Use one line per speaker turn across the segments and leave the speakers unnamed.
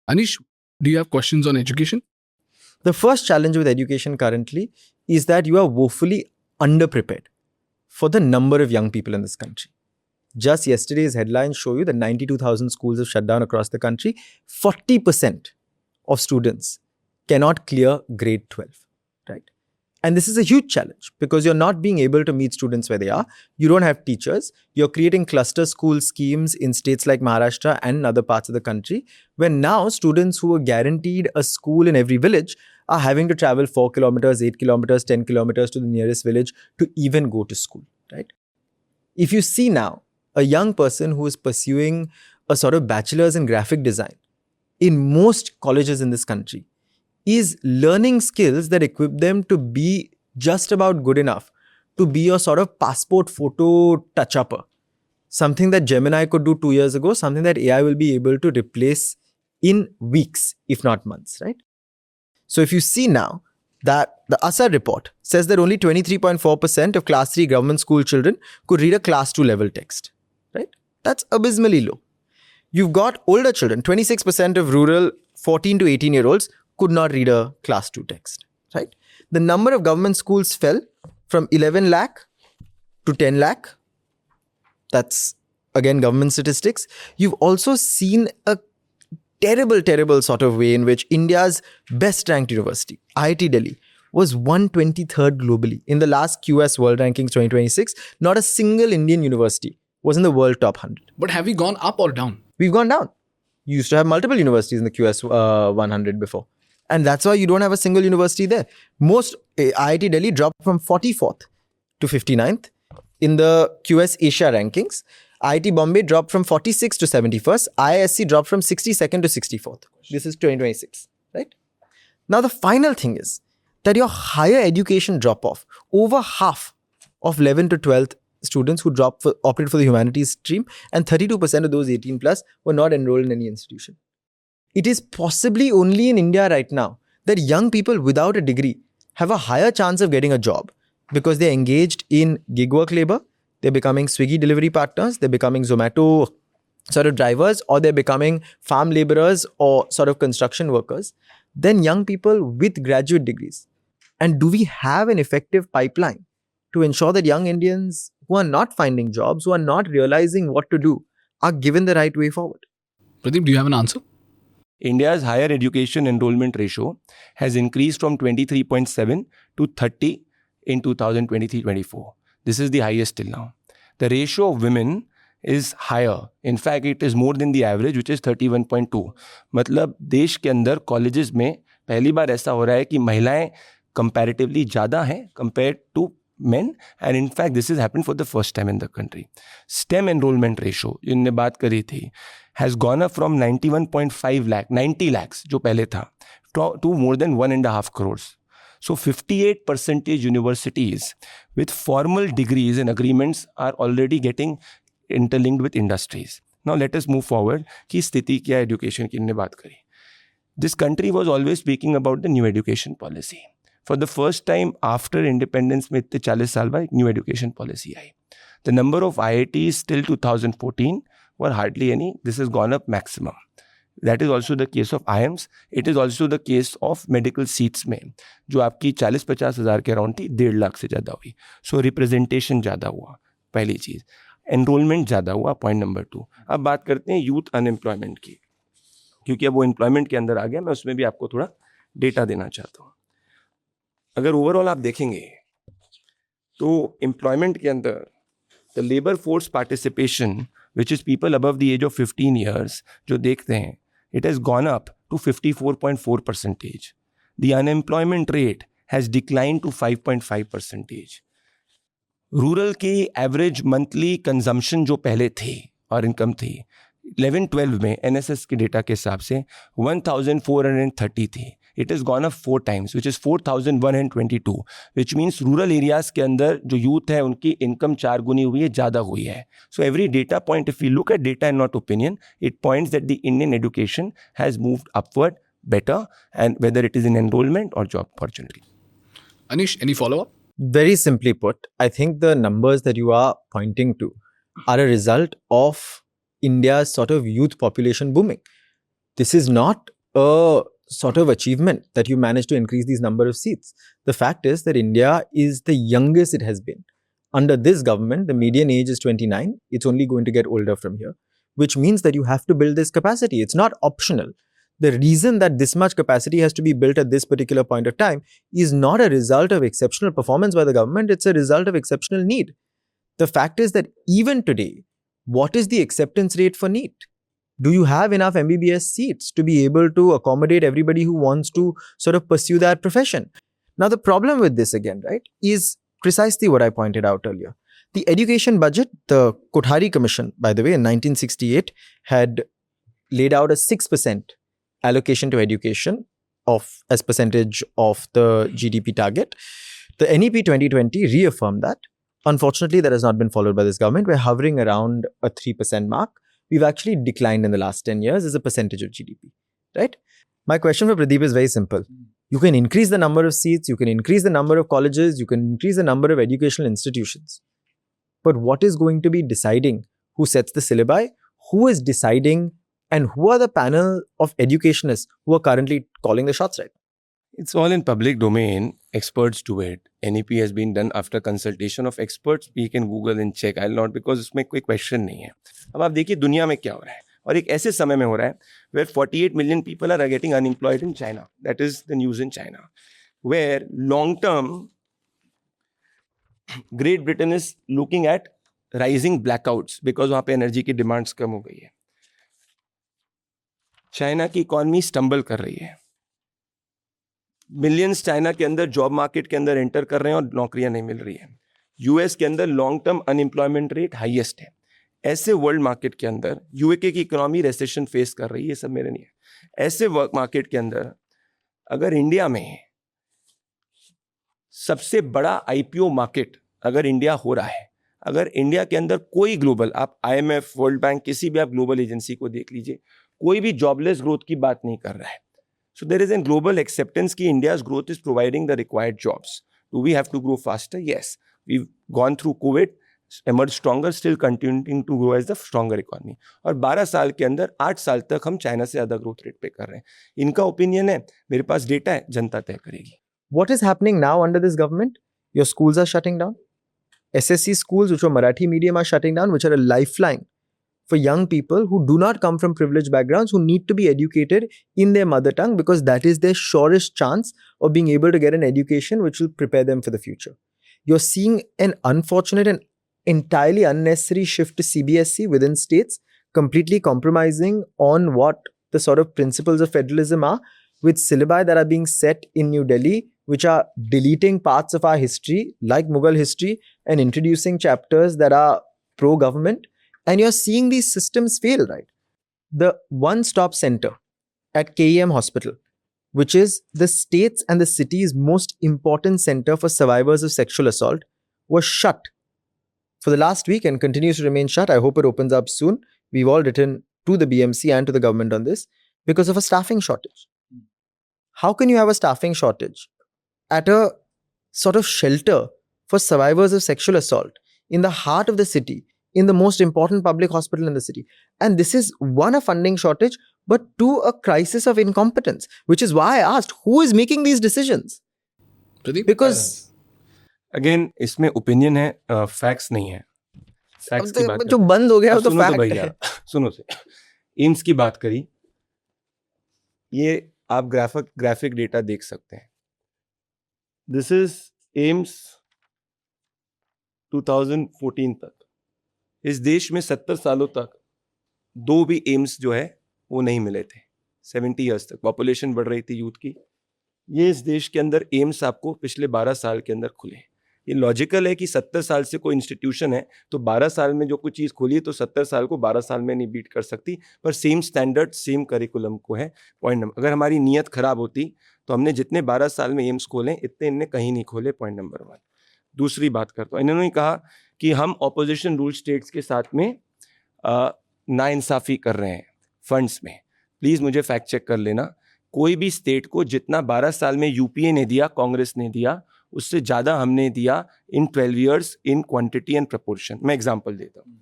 Anish, do you have questions on education?
The first challenge with education currently is that you are woefully underprepared for the number of young people in this country. Just yesterday's headlines show you that 92,000 schools have shut down across the country. 40% of students cannot clear grade 12, right? And this is a huge challenge because you're not being able to meet students where they are. You don't have teachers. You're creating cluster school schemes in states like Maharashtra and other parts of the country, where now students who are guaranteed a school in every village are having to travel 4 kilometers, 8 kilometers, 10 kilometers to the nearest village to even go to school, right? If you see now a young person who is pursuing a sort of bachelor's in graphic design in most colleges in this country, is learning skills that equip them to be just about good enough to be your sort of passport photo touch-upper. Something that Gemini could do 2 years ago, something that AI will be able to replace in weeks, if not months, right? So if you see now that the ASA report says that only 23.4% of class 3 government school children could read a class 2 level text, right? That's abysmally low. You've got older children, 26% of rural 14 to 18-year-olds could not read a class 2 text, right? The number of government schools fell from 11 lakh to 10 lakh. That's, again, government statistics. You've also seen a terrible sort of way in which India's best ranked university, IIT Delhi, was 123rd globally. In the last QS World Rankings 2026, not a single Indian university was in the world top 100.
But have we gone up or down?
We've gone down. You used to have multiple universities in the QS 100 before. And that's why you don't have a single university there. Most IIT Delhi dropped from 44th to 59th in the QS Asia rankings. IIT Bombay dropped from 46th to 71st. IISc dropped from 62nd to 64th. This is 2026, right? Now the final thing is that your higher education drop-off, over half of 11 to 12th students who opted for the humanities stream, and 32% of those 18 plus were not enrolled in any institution. It is possibly only in India right now that young people without a degree have a higher chance of getting a job because they're engaged in gig work labor, they're becoming Swiggy delivery partners, they're becoming Zomato sort of drivers, or they're becoming farm laborers or sort of construction workers, than young people with graduate degrees. And do we have an effective pipeline to ensure that young Indians who are not finding jobs, who are not realizing what to do, are given the right way forward?
Pradeep, do you have an answer?
India's higher education enrollment ratio has increased from 23.7 to 30 in 2023-24. This is the highest till now. The ratio of women is higher. In fact, it is more than the average, which is 31.2. मतलब देश के अंदर colleges में पहली बार ऐसा हो रहा है कि महिलाएं comparatively ज़्यादा हैं compared to men, and in fact this has happened for the first time in the country. STEM enrollment ratio जिनने बात करी थी has gone up from 91.5 lakh, 90 lakhs जो पहले था, to more than 1.5 crores. So 58% universities with formal degrees and agreements are already getting interlinked with industries. Now let us move forward कि स्थिति क्या education की ने बात करी. This country was always speaking about the new education policy. For the first time after independence में इतने 40 साल बाद new education policy I. The number of IITs till 2014 were hardly any. This has gone up maximum. That is also the case of IIMs. It is also the case of medical seats में जो आपकी 40-50 हज़ार के around थी 1.5 लाख से ज़्यादा हुई. So representation ज़्यादा हुआ, पहली चीज़. Enrollment ज़्यादा हुआ, point number 2. अब बात करते हैं youth unemployment की, क्योंकि अब वो employment के अंदर आ गया. मैं उसमें भी आपको थोड़ा डेटा देना चाहता हूँ. अगर ओवरऑल आप देखेंगे तो एम्प्लॉयमेंट के अंदर the labour force participation which is people above the age of 15 years जो देखते हैं, it has gone up to 54.4%. The unemployment rate has decline to 5.5%. Rural की एवरेज मंथली कंजम्पशन जो पहले थे और इनकम थी 11-12 में एनएसएस के डेटा के हिसाब से 1430 थी. It has gone up 4 times, which is 4122, which means rural areas के अंदर जो youth है उनकी income 4 गुनी हुई है, ज़्यादा हुई है. So every data point, if we look at data and not opinion, it points that the Indian education has moved upward better, and whether it is in enrollment or job opportunity.
Anish, any follow-up?
Very simply put, I think the numbers that you are pointing to are a result of India's sort of youth population booming. This is not a sort of achievement that you managed to increase these number of seats. The fact is that India is the youngest it has been. Under this government, the median age is 29. It's only going to get older from here, which means that you have to build this capacity. It's not optional. The reason that this much capacity has to be built at this particular point of time is not a result of exceptional performance by the government. It's a result of exceptional need. The fact is that even today, what is the acceptance rate for NEET? Do you have enough MBBS seats to be able to accommodate everybody who wants to sort of pursue that profession? Now, the problem with this again, right, is precisely what I pointed out earlier. The education budget, the Kothari Commission, by the way, in 1968 had laid out a 6% allocation to education as percentage of the GDP target. The NEP 2020 reaffirmed that. Unfortunately, that has not been followed by this government. We're hovering around a 3% mark. We've actually declined in the last 10 years as a percentage of GDP, right? My question for Pradeep is very simple. You can increase the number of seats, you can increase the number of colleges, you can increase the number of educational institutions. But what is going to be deciding who sets the syllabi? Who is deciding and who are the panel of educationists who are currently calling the shots right?
It's all in public domain. Experts do it. NEP has been done after consultation of experts. We can Google and check. I'll not, because उसमें कोई question नहीं है. अब आप देखिए दुनिया में क्या हो रहा है और एक ऐसे समय में हो रहा है where 48 million people are getting unemployed in China. That is the news in China. Where long term Great Britain is looking at rising blackouts because वहाँ पे एनर्जी की डिमांड्स कम हो गई है. चाइना की इकोनॉमी स्टम्बल कर रही है. मिलियंस चाइना के अंदर जॉब मार्केट के अंदर एंटर कर रहे हैं और नौकरियां नहीं मिल रही है. यूएस के अंदर long term unemployment rate highest है. ऐसे वर्ल्ड मार्केट के अंदर यूके की इकोनॉमी रिसेशन फेस कर रही है. ये सब मेरे नहीं है. ऐसे वर्क मार्केट के अंदर अगर इंडिया में सबसे बड़ा आईपीओ मार्केट अगर इंडिया हो रहा है, अगर इंडिया के अंदर कोई ग्लोबल, आप आईएमएफ, वर्ल्ड बैंक, किसी भी आप ग्लोबल एजेंसी को देख लीजिए, कोई भी जॉबलेस ग्रोथ की बात नहीं कर रहा है. So there is a global acceptance that India's growth is providing the required jobs. Do we have to grow faster? Yes. We've gone through COVID, emerged stronger, still continuing to grow as the stronger economy. और 12 साल के अंदर 8 साल तक हम China से ज़्यादा growth rate पे कर रहे हैं. इनका ओपिनियन है, मेरे पास डेटा है, जनता तय करेगी.
What is happening now under this government? Your schools are shutting down. SSC schools, which are Marathi medium, are shutting down, which are a lifeline for young people who do not come from privileged backgrounds, who need to be educated in their mother tongue because that is their surest chance of being able to get an education which will prepare them for the future. You're seeing an unfortunate and entirely unnecessary shift to CBSE within states, completely compromising on what the sort of principles of federalism are, with syllabi that are being set in New Delhi, which are deleting parts of our history, like Mughal history, and introducing chapters that are pro-government. And you're seeing these systems fail, right? The one-stop center at KEM Hospital, which is the state's and the city's most important center for survivors of sexual assault, was shut for the last week and continues to remain shut. I hope it opens up soon. We've all written to the BMC and to the government on this because of a staffing shortage. How can you have a staffing shortage at a sort of shelter for survivors of sexual assault in the heart of the city, in the most important public hospital in the city? And this is one, a funding shortage, but two, a crisis of incompetence, which is why I asked, who is making these decisions?
Pradeep?
Because
again इसमें opinion है, facts नहीं है. Facts की बात
जो बंद हो गया वो तो
सुनो तो
फैक्ट
भैया,
है.
सुनो से एम्स की बात करी, ये आप ग्राफिक डेटा देख सकते हैं. दिस इज एम्स 2014 तक. इस देश में 70 सालों तक 2 भी एम्स जो है वो नहीं मिले थे. 70 ईयर्स तक पॉपुलेशन बढ़ रही थी यूथ की. ये इस देश के अंदर एम्स आपको पिछले 12 साल के अंदर खुले. ये लॉजिकल है कि 70 साल से कोई इंस्टीट्यूशन है तो 12 साल में जो कोई चीज़ खुली है तो 70 साल को 12 साल में नहीं बीट कर सकती, पर सेम स्टैंडर्ड सेम करिकुलम को है. पॉइंट नंबर, अगर हमारी नीयत खराब होती तो हमने जितने 12 साल में एम्स खोले इतने इनने कहीं नहीं खोले. Point number 1. दूसरी बात करता हूँ, इन्होंने कहा कि हम ऑपोजिशन रूल स्टेट्स के साथ में नाइंसाफ़ी कर रहे हैं फंड्स में. प्लीज़ मुझे फैक्ट चेक कर लेना. कोई भी स्टेट को जितना 12 साल में यूपीए ने दिया, कांग्रेस ने दिया, उससे ज़्यादा हमने दिया इन 12 years in quantity and proportion. मैं एग्जांपल देता हूँ.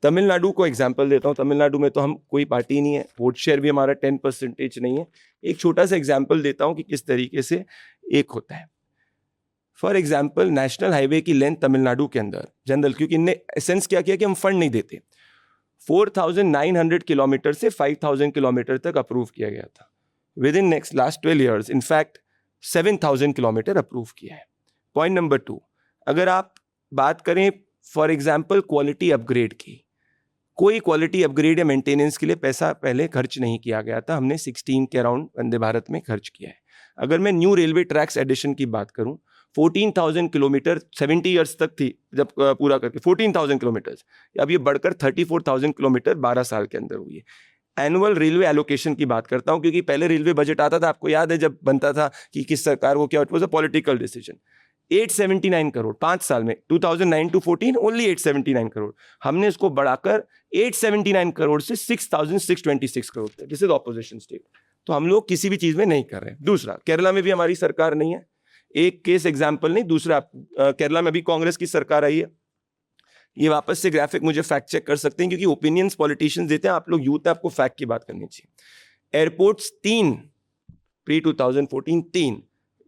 तमिलनाडु को एग्जाम्पल देता हूँ. तमिलनाडु में तो हम कोई पार्टी नहीं है, वोट शेयर भी हमारा 10% नहीं है. एक छोटा सा एग्जाम्पल देता हूँ कि किस तरीके से एक होता है. फॉर एग्जाम्पल, नेशनल हाईवे की लेंथ तमिलनाडु के अंदर जनरल, क्योंकि इनने एसेंस क्या किया कि हम फंड नहीं देते, 4,900 किलोमीटर से 5,000 किलोमीटर तक अप्रूव किया गया था. With in next last 12 years in fact 7,000 kilometre approve किया है. पॉइंट नंबर 2, अगर आप बात करें फॉर एग्जाम्पल क्वालिटी अपग्रेड की, कोई क्वालिटी अपग्रेड या मेंटेनेंस के लिए पैसा पहले खर्च नहीं किया गया था. हमने 16 के अराउंड वंदे भारत में खर्च किया है. अगर मैं न्यू रेलवे ट्रैक्स एडिशन की बात करूं, 14,000 किलोमीटर 70 ईयर्स तक थी जब पूरा करके 14,000 किलोमीटर, अब ये बढ़कर 34,000 किलोमीटर 12 साल के अंदर हुई है. एनुअल रेलवे एलोकेशन की बात करता हूं, क्योंकि पहले रेलवे बजट आता था, आपको याद है जब बनता था कि किस सरकार को क्या, it was a political decision. 879 crore 5 साल में, 2009 to 14 ओनली 879 करोड़. हमने इसको बढ़ाकर 879 करोड़ से 6,626 करोड़ तक. This is opposition state. तो हम लोग किसी भी चीज में नहीं कर रहे हैं. दूसरा, केरला में भी हमारी सरकार नहीं है. एक केस एग्जाम्पल नहीं. दूसरा, केरला में भी कांग्रेस की सरकार आई है. ये वापस से ग्राफिक मुझे फैक्ट चेक कर सकते हैं, क्योंकि ओपिनियंस पॉलिटिशियंस देते हैं, आप लोग यूथ है, आपको फैक्ट की बात करनी चाहिए. एयरपोर्ट्स 3 प्री 2014, 3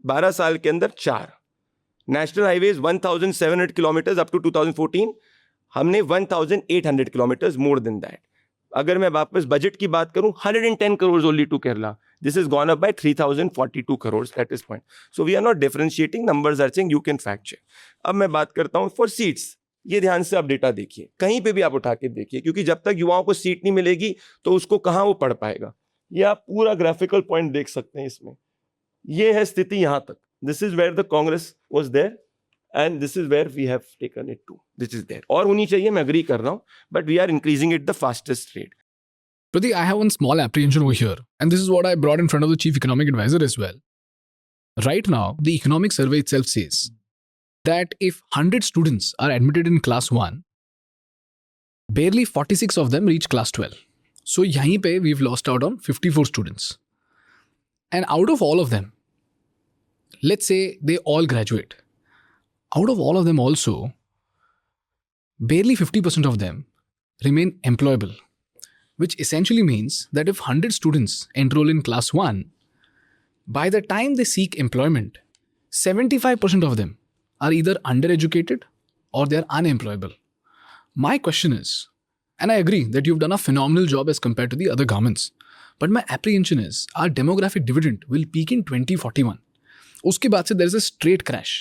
12 साल के अंदर 4. National highways 1,700 kilometre up to 2014, हमने 1,800 किलोमीटर मोर देन दैट. अगर मैं वापस बजट की बात करूं, 110 crore only to Kerala. This is gone up by 3,042 crore. That is point. So we are not differentiating, numbers are saying, you can fact check. अब मैं बात करता हूं फॉर सीट्स. ये ध्यान से आप डेटा देखिए, कहीं पे भी आप उठा के देखिए, क्योंकि जब तक युवाओं को सीट नहीं मिलेगी तो उसको कहां वो पढ़ पाएगा. ये आप पूरा ग्राफिकल पॉइंट देख सकते हैं इसमें. ये है स्थिति यहां तक. This is where the Congress was there and this is where we have taken it to. This is there. और होनी चाहिए, मैं agree कर रहा हूं, but we are increasing it the fastest rate.
Pratik, I have one small apprehension over here, and this is what I brought in front of the chief economic advisor as well. Right now, the economic survey itself says that if 100 students are admitted in class 1, barely 46 of them reach class 12. So yahin pe we've lost out on 54 students. And out of all of them, let's say they all graduate. Out of all of them also, barely 50% of them remain employable, which essentially means that if 100 students enroll in class 1, by the time they seek employment, 75% of them are either undereducated or they are unemployable. My question is, and I agree that you've done a phenomenal job as compared to the other governments, but my apprehension is our demographic dividend will peak in 2041. Uske baad se there is a straight crash.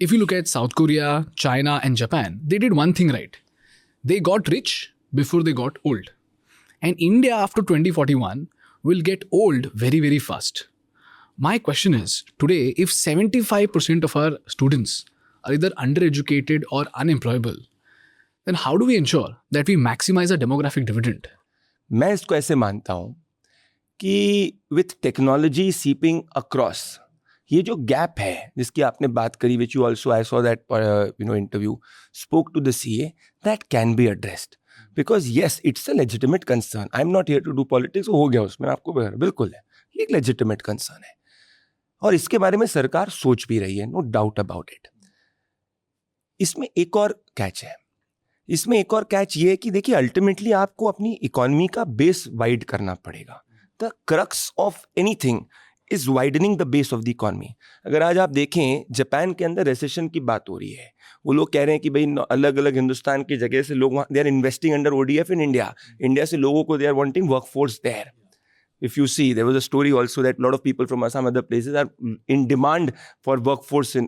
If you look at South Korea, China and Japan, they did one thing right. They got rich before they got old. And India after 2041 will get old very, very fast. My question is, today, if 75% of our students are either undereducated or unemployable, then how do we ensure that we maximize our demographic dividend?
मैं इसको ऐसे मानता हूं कि with technology seeping across, ये जो gap है जिसकी आपने बात करी, which you also I saw that interview spoke to the CA, that can be addressed. Because yes, it's a legitimate concern. I am not here to do politics. हो गया उसमें, आपको बिल्कुल है, ये एक लेजिटिमेट कंसर्न है और इसके बारे में सरकार सोच भी रही है, नो डाउट अबाउट इट. इसमें एक और कैच है. इसमें एक और कैच ये है कि देखिए, अल्टीमेटली आपको अपनी इकोनॉमी का बेस वाइड करना पड़ेगा. The crux of anything is widening the base of the economy. अगर आज आप देखें, जापान के अंदर रिसेशन की बात हो रही है, वो लोग कह रहे हैं कि भाई अलग अलग हिंदुस्तान की जगह से लोग, they are investing under ODF in India. India से लोगों को they are wanting workforce there. If you see, there was a story also that a lot of people from Assam, other places are in demand for workforce in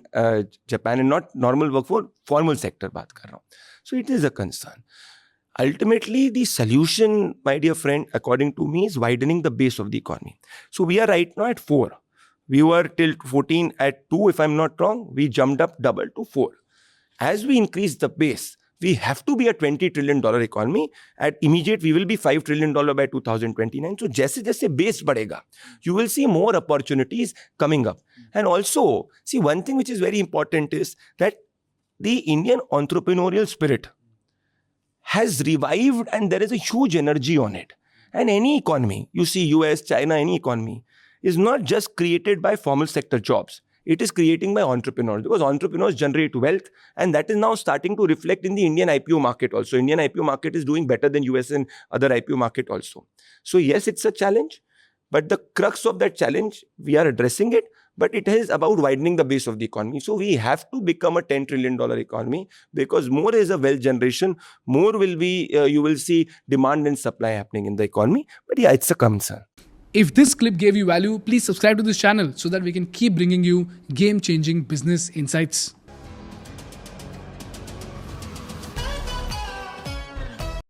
Japan, and not normal workforce, formal sector बात कर रहा हूँ. So it is a concern. Ultimately, the solution, my dear friend, according to me, is widening the base of the economy. So we are right now at 4. We were till 14 at 2, if I'm not wrong. We jumped up double to 4. As we increase the base, we have to be a $20 trillion economy. At immediate, we will be $5 trillion by 2029. So जैसे जैसे base बढ़ेगा, you will see more opportunities coming up. And also, see, one thing which is very important is that the Indian entrepreneurial spirit has revived, and there is a huge energy on it. And any economy, you see US, China, any economy, is not just created by formal sector jobs. It is creating by entrepreneurs, because entrepreneurs generate wealth, and that is now starting to reflect in the Indian IPO market also. Indian IPO market is doing better than US and other IPO market also. So yes, it's a challenge, but the crux of that challenge, we are addressing it, but it is about widening the base of the economy. So we have to become a $10 trillion economy, because more is a wealth generation, more will be, you will see demand and supply happening in the economy. But yeah, it's a concern.
If this clip gave you value, please subscribe to this channel so that we can keep bringing you game-changing business insights.